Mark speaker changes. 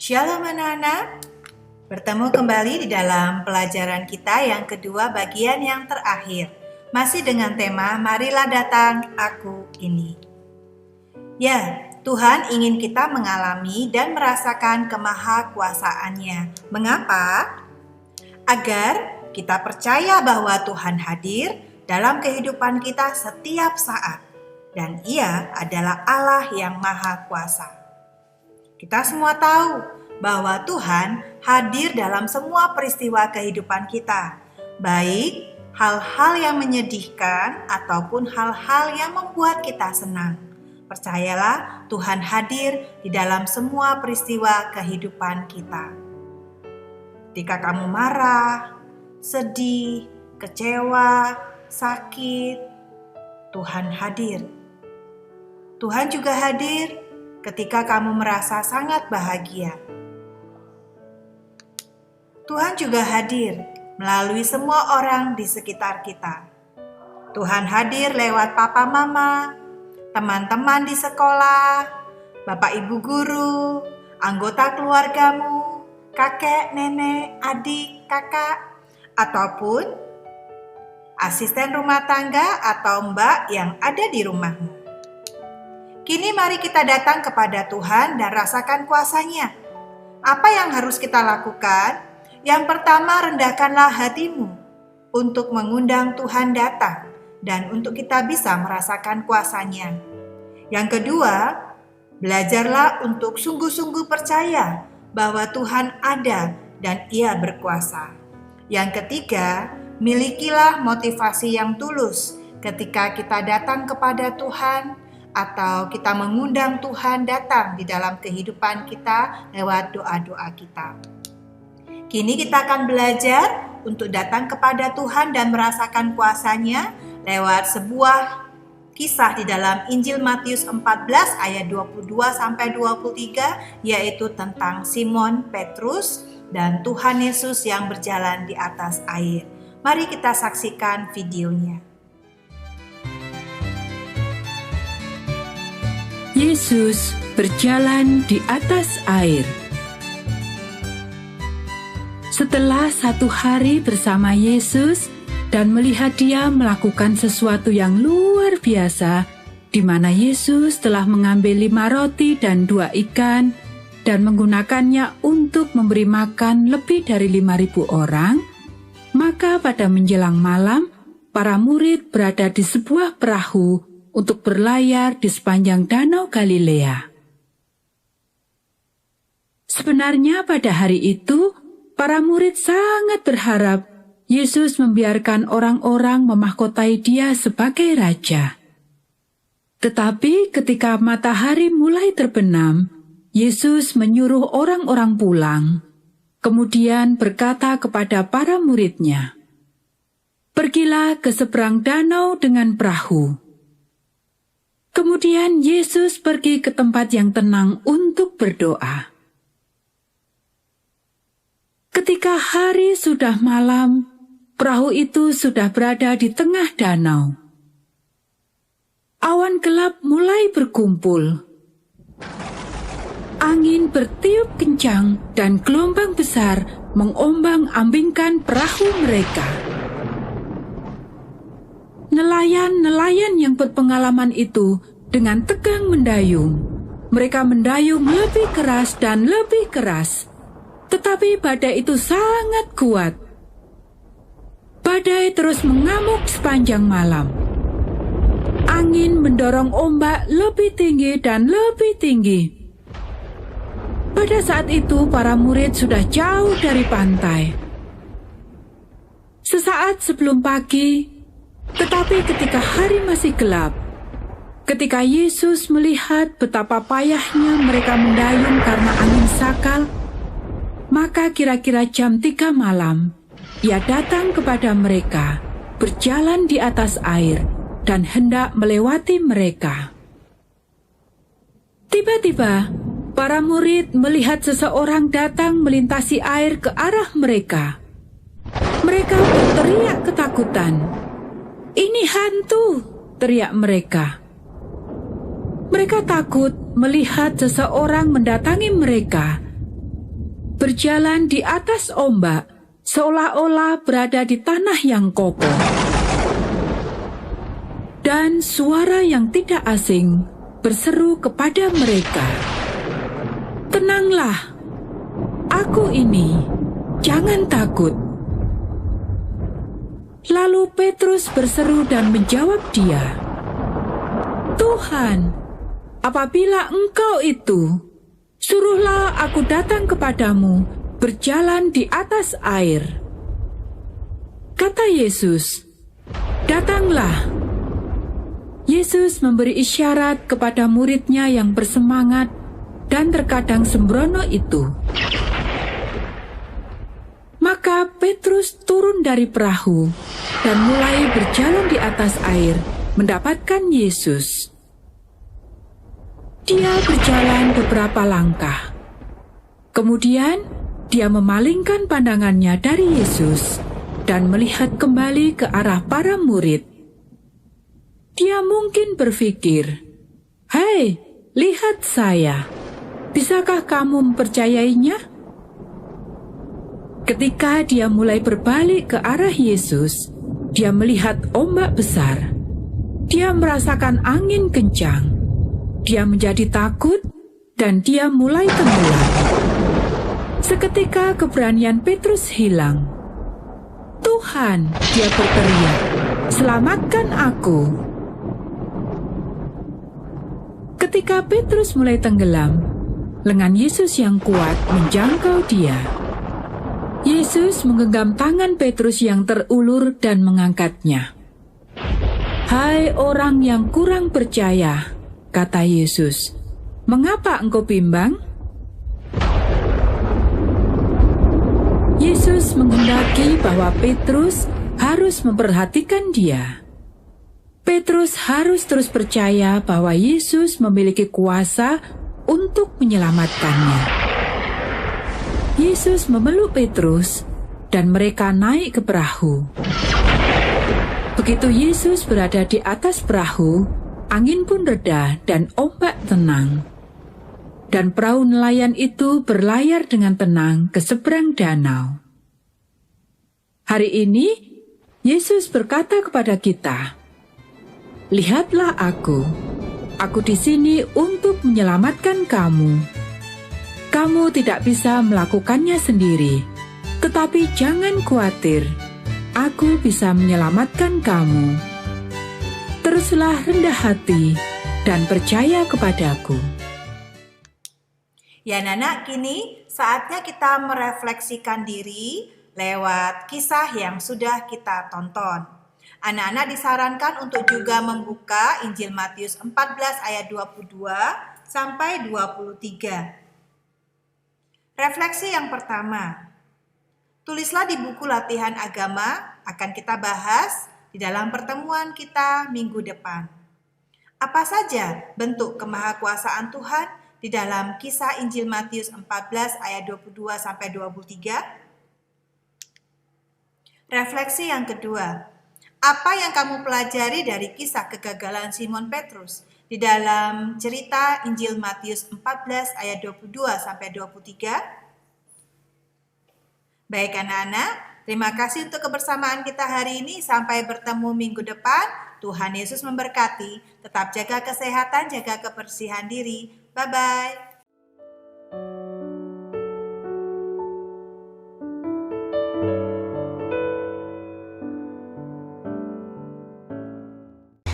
Speaker 1: Shalom anak-anak, bertemu kembali di dalam pelajaran kita yang kedua bagian yang terakhir. Masih dengan tema Marilah Datang Aku Ini. Ya, Tuhan ingin kita mengalami dan merasakan kemahakuasaannya. Mengapa? Agar kita percaya bahwa Tuhan hadir dalam kehidupan kita setiap saat. Dan Ia adalah Allah yang Maha Kuasa. Kita semua tahu bahwa Tuhan hadir dalam semua peristiwa kehidupan kita, baik hal-hal yang menyedihkan ataupun hal-hal yang membuat kita senang. Percayalah, Tuhan hadir di dalam semua peristiwa kehidupan kita. Ketika kamu marah, sedih, kecewa, sakit, Tuhan hadir. Tuhan juga hadir ketika kamu merasa sangat bahagia. Tuhan juga hadir melalui semua orang di sekitar kita. Tuhan hadir lewat papa mama, teman-teman di sekolah, bapak ibu guru, anggota keluargamu, kakek, nenek, adik, kakak, ataupun asisten rumah tangga atau mbak yang ada di rumahmu. Kini mari kita datang kepada Tuhan dan rasakan kuasa-Nya. Apa yang harus kita lakukan? Yang pertama, rendahkanlah hatimu untuk mengundang Tuhan datang dan untuk kita bisa merasakan kuasa-Nya. Yang kedua, belajarlah untuk sungguh-sungguh percaya bahwa Tuhan ada dan Ia berkuasa. Yang ketiga, milikilah motivasi yang tulus ketika kita datang kepada Tuhan atau kita mengundang Tuhan datang di dalam kehidupan kita lewat doa-doa kita. Kini kita akan belajar untuk datang kepada Tuhan dan merasakan kuasa-Nya lewat sebuah kisah di dalam Injil Matius 14 ayat 22-23, yaitu tentang Simon Petrus dan Tuhan Yesus yang berjalan di atas air. Mari kita saksikan videonya.
Speaker 2: Yesus berjalan di atas air. Setelah 1 hari bersama Yesus dan melihat Dia melakukan sesuatu yang luar biasa, di mana Yesus telah mengambil 5 roti dan 2 ikan dan menggunakannya untuk memberi makan lebih dari 5.000 orang, maka pada menjelang malam, para murid berada di sebuah perahu untuk berlayar di sepanjang Danau Galilea. Sebenarnya pada hari itu, para murid sangat berharap Yesus membiarkan orang-orang memahkotai Dia sebagai Raja. Tetapi ketika matahari mulai terbenam, Yesus menyuruh orang-orang pulang, kemudian berkata kepada para murid-Nya, "Pergilah ke seberang danau dengan perahu." Kemudian Yesus pergi ke tempat yang tenang untuk berdoa. Ketika hari sudah malam, perahu itu sudah berada di tengah danau. Awan gelap mulai berkumpul. Angin bertiup kencang dan gelombang besar mengombang-ambingkan perahu mereka. Nelayan-nelayan yang berpengalaman itu dengan tegang mendayung. Mereka mendayung lebih keras dan lebih keras. Tetapi badai itu sangat kuat. Badai terus mengamuk sepanjang malam. Angin mendorong ombak lebih tinggi dan lebih tinggi. Pada saat itu para murid sudah jauh dari pantai. Sesaat sebelum pagi, tetapi ketika hari masih gelap, ketika Yesus melihat betapa payahnya mereka mendayung karena angin sakal, maka kira-kira jam 3 malam, Ia datang kepada mereka, berjalan di atas air, dan hendak melewati mereka. Tiba-tiba, para murid melihat seseorang datang melintasi air ke arah mereka. Mereka berteriak ketakutan. "Ini hantu!" teriak mereka. Mereka takut melihat seseorang mendatangi mereka. berjalan di atas ombak, seolah-olah berada di tanah yang kokoh. Dan suara yang tidak asing berseru kepada mereka, "Tenanglah, aku ini, jangan takut." Lalu Petrus berseru dan menjawab dia, "Tuhan, apabila Engkau itu, suruhlah aku datang kepadamu berjalan di atas air." Kata Yesus, "Datanglah." Yesus memberi isyarat kepada murid-Nya yang bersemangat dan terkadang sembrono itu. Maka Petrus turun dari perahu dan mulai berjalan di atas air mendapatkan Yesus. Dia berjalan beberapa langkah. Kemudian dia memalingkan pandangannya dari Yesus dan melihat kembali ke arah para murid. Dia mungkin berpikir, "Hei, lihat saya. Bisakah kamu mempercayainya?" Ketika dia mulai berbalik ke arah Yesus, dia melihat ombak besar. Dia merasakan angin kencang. Dia menjadi takut dan dia mulai tenggelam. Seketika keberanian Petrus hilang. "Tuhan," dia berteriak, "selamatkan aku." Ketika Petrus mulai tenggelam, lengan Yesus yang kuat menjangkau dia. Yesus menggenggam tangan Petrus yang terulur dan mengangkatnya. "Hai orang yang kurang percaya," kata Yesus, "mengapa engkau bimbang?" Yesus menghendaki bahwa Petrus harus memperhatikan dia. Petrus harus terus percaya bahwa Yesus memiliki kuasa untuk menyelamatkannya. Yesus memeluk Petrus dan mereka naik ke perahu. Begitu Yesus berada di atas perahu, angin pun reda dan ombak tenang. Dan perahu nelayan itu berlayar dengan tenang ke seberang danau. Hari ini, Yesus berkata kepada kita, "Lihatlah aku di sini untuk menyelamatkan kamu. Kamu tidak bisa melakukannya sendiri, tetapi jangan khawatir, aku bisa menyelamatkan kamu. Teruslah rendah hati dan percaya kepadaku."
Speaker 1: Ya anak-anak, kini saatnya kita merefleksikan diri lewat kisah yang sudah kita tonton. Anak-anak disarankan untuk juga membuka Injil Matius 14 ayat 22 sampai 23. Refleksi yang pertama. Tulislah di buku latihan agama, akan kita bahas di dalam pertemuan kita minggu depan. Apa saja bentuk kemahakuasaan Tuhan di dalam kisah Injil Matius 14 ayat 22 sampai 23? Refleksi yang kedua. Apa yang kamu pelajari dari kisah kegagalan Simon Petrus di dalam cerita Injil Matius 14 ayat 22 sampai 23? Baik anak-anak, terima kasih untuk kebersamaan kita hari ini. Sampai bertemu minggu depan. Tuhan Yesus memberkati. Tetap jaga kesehatan, jaga kebersihan diri. Bye-bye.